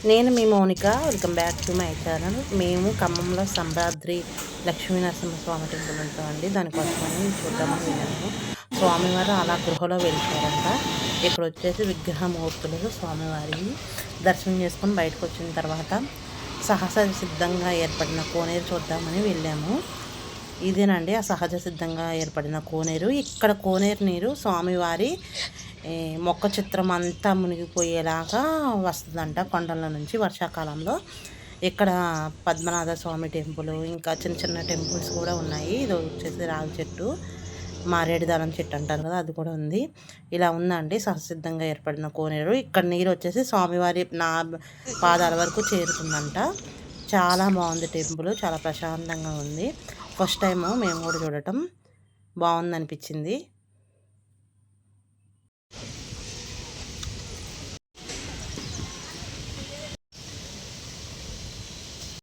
నేను మీ Mounika. Welcome back to my channel. మేము ఖమ్మంలో సంభాద్రి లక్ష్మీనరసింహస్వామి టెంపుల్ ఉంటామండి. దానికోసమని చూద్దామని వెళ్ళాము. స్వామివారు అలా గృహలో వెళ్తారంట. ఇక్కడ వచ్చేసి విగ్రహమూర్తులు స్వామివారి దర్శనం చేసుకొని బయటకు వచ్చిన తర్వాత సహజ సిద్ధంగా ఏర్పడిన కోనేరు చూద్దామని వెళ్ళాము. ఇదేనండి ఆ సహజ సిద్ధంగా ఏర్పడిన కోనేరు. ఇక్కడ కోనేరు నీరు స్వామివారి మొక్క చిత్రం అంతా మునిగిపోయేలాగా వస్తుందంట కొండల నుంచి వర్షాకాలంలో. ఇక్కడ పద్మనాభ స్వామి టెంపుల్, ఇంకా చిన్న చిన్న టెంపుల్స్ కూడా ఉన్నాయి. ఇది వచ్చేసి రావి చెట్టు, మారేడుదలం చెట్టు అంటారు కదా, అది కూడా ఉంది. ఇలా ఉందండి సహసిద్ధంగా ఏర్పడిన కోనేరు. ఇక్కడ నీరు వచ్చేసి స్వామివారి పాదాల వరకు చేరుతుందంట. చాలా బాగుంది టెంపుల్, చాలా ప్రశాంతంగా ఉంది. ఫస్ట్ టైము మేము కూడా చూడటం బాగుందనిపించింది.